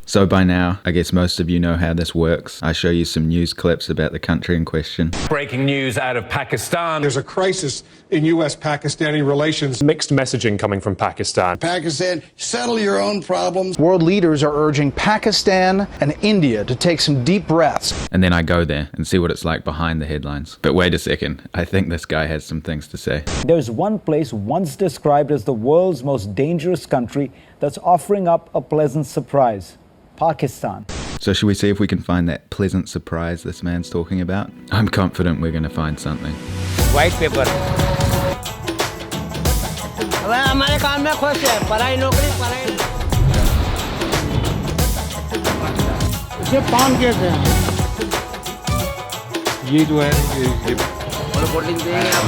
So by now, I guess most of you know how this works. I show you some news clips about the country in question. Breaking news out of Pakistan. There's a crisis in U.S.-Pakistani relations. Mixed messaging coming from Pakistan. Pakistan, settle your own problems. World leaders are urging Pakistan and India to take some deep breaths. And then I go there and see what it's like behind the headlines. But wait a second, I think this guy has some things to say. There's one place once described as the world's most dangerous country that's offering up a pleasant surprise. Pakistan. So should we see if we can find that pleasant surprise this man's talking about? I'm confident we're going to find something. White paper. हमारे काम में खुश है पढ़ाई नौकरी पढ़ाई ये पान कैसे हैं ये जो है ये रिपोर्टिंग देंगे आप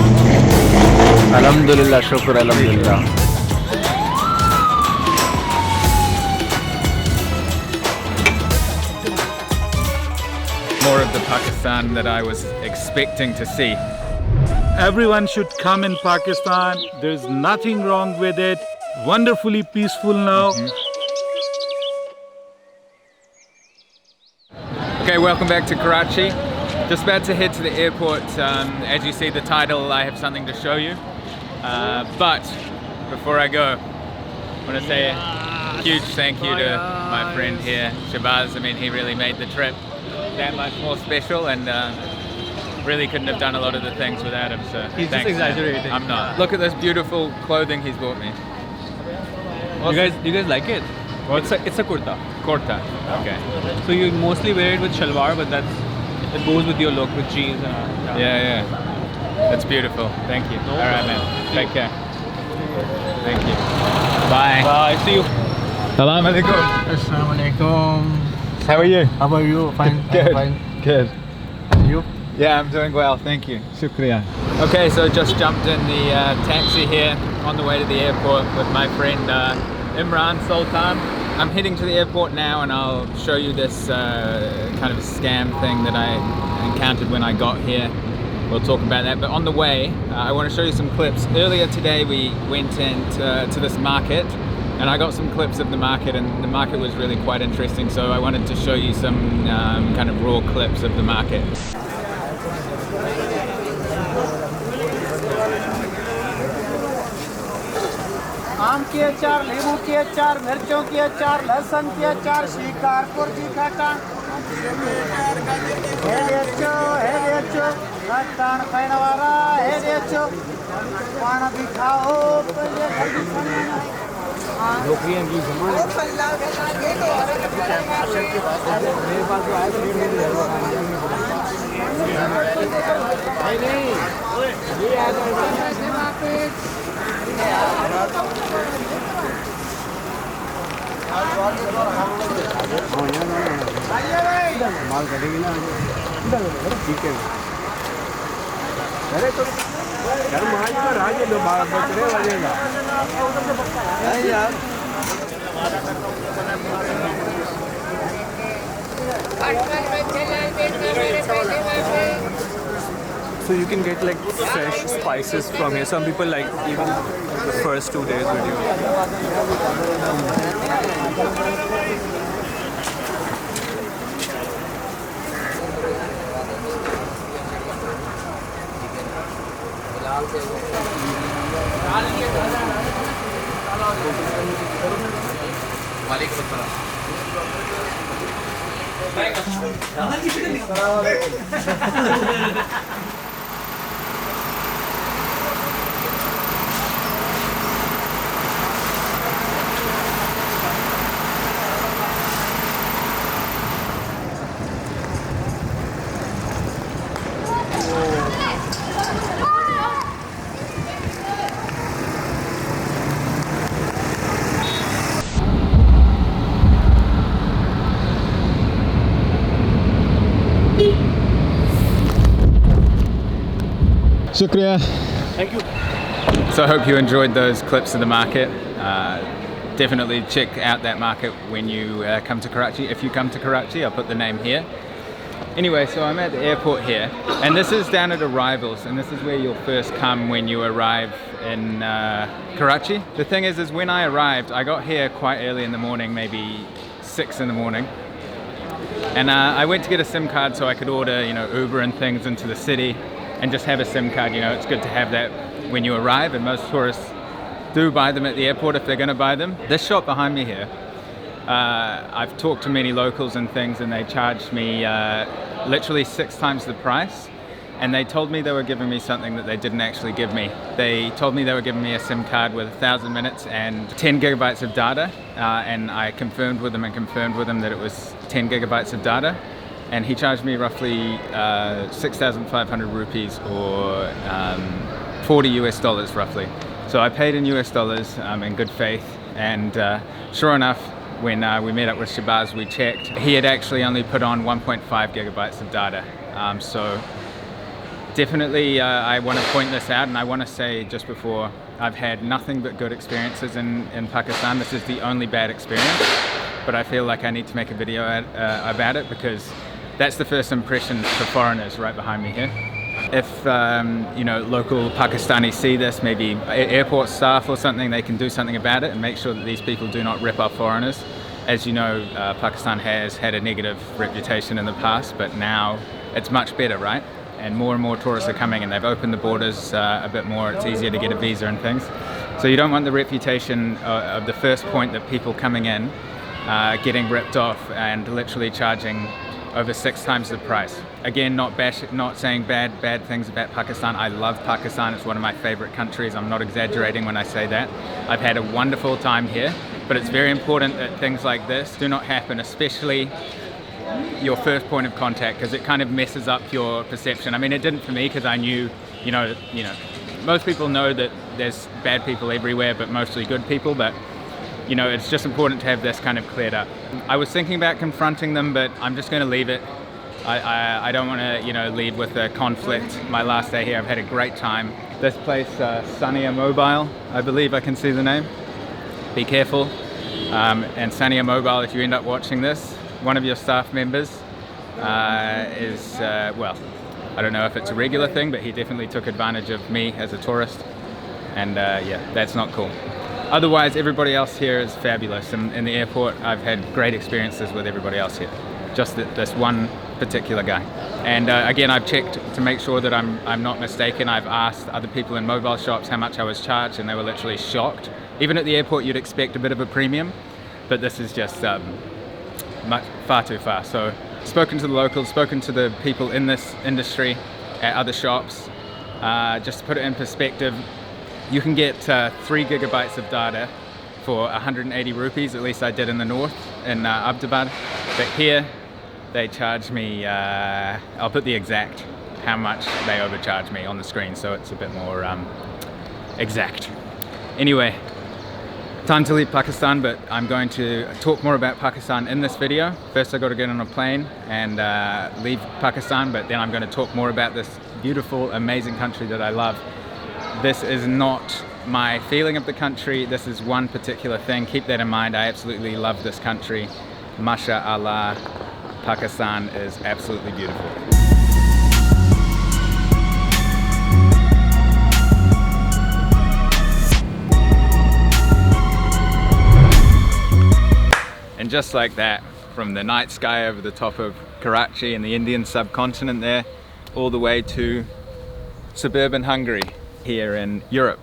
अल्हम्दुलिल्लाह शुक्र अल्हम्दुलिल्लाह More of the Pakistan that I was expecting to see. Everyone should come in Pakistan. There's nothing wrong with it. Wonderfully peaceful now. Okay, welcome back to Karachi. Just about to head to the airport. As you see the title, I have something to show you. But before I go, I want to say a huge thank you to my friend here, Shabazz. I mean, he really made the trip that much more special, and really couldn't have done a lot of the things without him. So he's thanks, just exaggerating. man. I'm not. Look at this beautiful clothing he's bought me. You guys like it? It's a kurta. Kurta. Okay. So you mostly wear it with shalwar, but it goes with your look with jeans. Yeah. That's beautiful. Thank you. All right, man. Take care. Thank you. Bye. Bye. See you. Salam alaikum. Assalamu alaikum. How are you? How are you? Fine. Good. Fine. Good. You? Yeah, I'm doing well, thank you. Shukriya. Okay, so just jumped in the taxi here on the way to the airport with my friend Imran Sultan. I'm heading to the airport now, and I'll show you this kind of scam thing that I encountered when I got here. We'll talk about that, but on the way, I want to show you some clips. Earlier today we went into to this market, and I got some clips of the market, and the market was really quite interesting, so I wanted to show you some kind of raw clips of the market. आम की अचार, नींबू की अचार, मिर्चों की अचार, लहसुन की अचार, शिकारपुर की खटा हेरियचो खटान पैनवारा हेरियचो पाना भी खाओ पहले घर भी खाना नौकरियां की जमान मेरे पास जो आए नहीं ये आ जाएगा माल करेगी ना ठीक है अरे तो यार माल का राज लो बकरे बजेगा नहीं यार So you can get like fresh spices from here. Some people like even the first 2 days video. Shukriya. Thank you. So I hope you enjoyed those clips of the market. Definitely check out that market when you come to Karachi. If you come to Karachi, I'll put the name here. Anyway, so I'm at the airport here, and this is down at arrivals, and this is where you'll first come when you arrive in Karachi. The thing is when I arrived, I got here quite early in the morning, maybe 6 in the morning. And I went to get a SIM card so I could order, you know, Uber and things into the city and just have a SIM card. You know, it's good to have that when you arrive, and most tourists do buy them at the airport if they're going to buy them. This shop behind me here, I've talked to many locals and things, and they charged me literally 6 times the price. And they told me they were giving me something that they didn't actually give me. They told me they were giving me a SIM card with 1,000 minutes and 10 gigabytes of data. And I confirmed with them that it was 10 gigabytes of data. And he charged me roughly 6,500 rupees, or $40 US roughly. So I paid in US dollars in good faith. And sure enough, when we met up with Shabazz, we checked. He had actually only put on 1.5 gigabytes of data. So definitely I want to point this out, and I want to say just before, I've had nothing but good experiences in Pakistan. This is the only bad experience, but I feel like I need to make a video about it, because that's the first impression for foreigners right behind me here. If you know, local Pakistanis see this, maybe airport staff or something, they can do something about it and make sure that these people do not rip off foreigners. As you know, Pakistan has had a negative reputation in the past, but now it's much better, right? And more tourists are coming, and they've opened the borders a bit more. It's easier to get a visa and things. So you don't want the reputation of the first point that people coming in getting ripped off and literally charging over 6 times the price. Again, not saying bad things about Pakistan. I love Pakistan. It's one of my favorite countries. I'm not exaggerating when I say that. I've had a wonderful time here, but it's very important that things like this do not happen, especially your first point of contact, because it kind of messes up your perception. I mean, it didn't for me, because I knew, you know, most people know that there's bad people everywhere, but mostly good people. But you know, it's just important to have this kind of cleared up. I was thinking about confronting them, but I'm just going to leave it. I don't want to, you know, leave with a conflict. My last day here, I've had a great time. This place, Sania Mobile, I believe I can see the name. Be careful. And Sania Mobile, if you end up watching this, one of your staff members is, well, I don't know if it's a regular thing, but he definitely took advantage of me as a tourist. And yeah, that's not cool. Otherwise, everybody else here is fabulous. In the airport, I've had great experiences with everybody else here. Just this one particular guy. And again, I've checked to make sure that I'm not mistaken. I've asked other people in mobile shops how much I was charged, and they were literally shocked. Even at the airport, you'd expect a bit of a premium, but this is just far too far. So, spoken to the locals, spoken to the people in this industry at other shops. Just to put it in perspective, you can get 3 gigabytes of data for 180 rupees, at least I did in the north, in Ahmedabad. But here, they charge me, I'll put the exact, how much they overcharge me on the screen, so it's a bit more exact. Anyway, time to leave Pakistan, but I'm going to talk more about Pakistan in this video. First I got to get on a plane and leave Pakistan, but then I'm going to talk more about this beautiful, amazing country that I love. This is not my feeling of the country. This is one particular thing. Keep that in mind. I absolutely love this country. MashaAllah, Pakistan is absolutely beautiful. And just like that, from the night sky over the top of Karachi and the Indian subcontinent there, all the way to suburban Hungary here in Europe.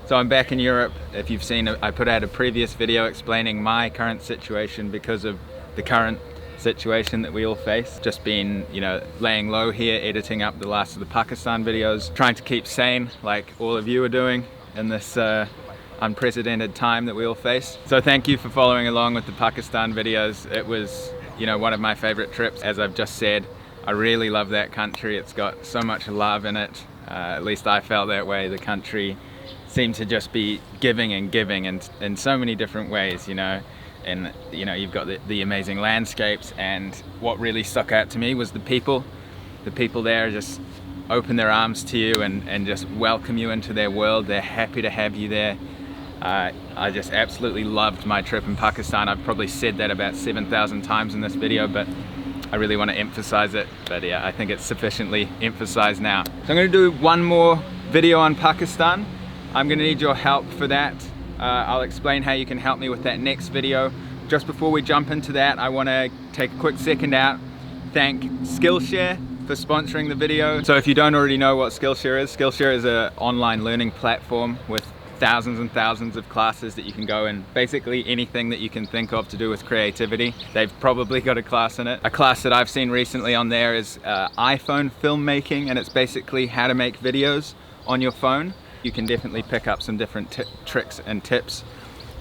So I'm back in Europe. If you've seen, I put out a previous video explaining my current situation because of the current situation that we all face. Just been, you know, laying low here, editing up the last of the Pakistan videos, trying to keep sane like all of you are doing in this unprecedented time that we all face. So thank you for following along with the Pakistan videos. It was, you know, one of my favorite trips. As I've just said, I really love that country. It's got so much love in it. At least I felt that way. The country seemed to just be giving and giving, and in so many different ways, you know. And you know, you've got the amazing landscapes, and what really stuck out to me was the people. The people there just open their arms to you and just welcome you into their world. They're happy to have you there. I just absolutely loved my trip in Pakistan. I've probably said that about 7,000 times in this video, but I really want to emphasize it. But yeah, I think it's sufficiently emphasized now. So I'm going to do one more video on Pakistan. I'm going to need your help for that. I'll explain how you can help me with that next video. just before we jump into that, I want to take a quick second out, thank Skillshare for sponsoring the video. So if you don't already know what Skillshare is an online learning platform with thousands and thousands of classes that you can go in. Basically anything that you can think of to do with creativity, they've probably got a class in it. A class that I've seen recently on there is iPhone filmmaking, and it's basically how to make videos on your phone. You can definitely pick up some different tricks and tips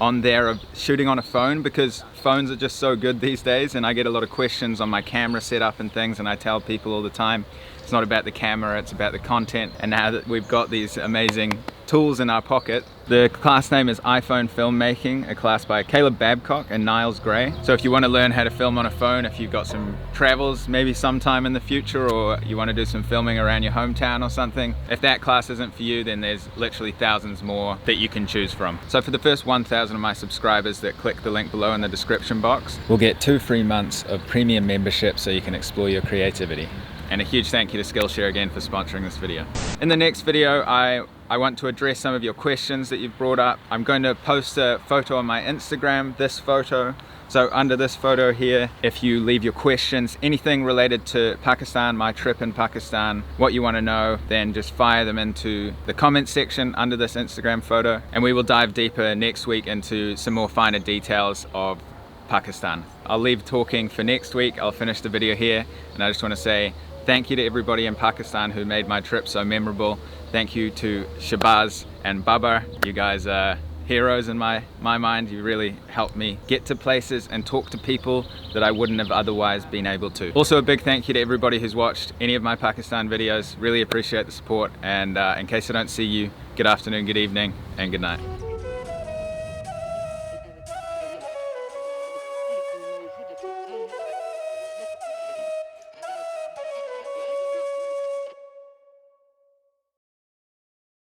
on there of shooting on a phone, because phones are just so good these days, and I get a lot of questions on my camera setup and things, and I tell people all the time it's not about the camera, it's about the content. And now that we've got these amazing tools in our pocket, the class name is iPhone Filmmaking, a class by Caleb Babcock and Niles Gray. So if you want to learn how to film on a phone, if you've got some travels maybe sometime in the future, or you want to do some filming around your hometown or something, if that class isn't for you, then there's literally thousands more that you can choose from. So for the first 1,000 of my subscribers that click the link below in the description box, we'll get 2 free months of premium membership so you can explore your creativity. And a huge thank you to Skillshare again for sponsoring this video. In the next video, I want to address some of your questions that you've brought up. I'm going to post a photo on my Instagram, this photo. So under this photo here, if you leave your questions, anything related to Pakistan, my trip in Pakistan, what you want to know, then just fire them into the comment section under this Instagram photo, and we will dive deeper next week into some more finer details of Pakistan. I'll leave talking for next week. I'll finish the video here, and I just want to say thank you to everybody in Pakistan who made my trip so memorable. Thank you to Shabazz and Babar. You guys are heroes in my mind. You really helped me get to places and talk to people that I wouldn't have otherwise been able to. Also a big thank you to everybody who's watched any of my Pakistan videos. Really appreciate the support, and in case I don't see you, good afternoon, good evening, and good night.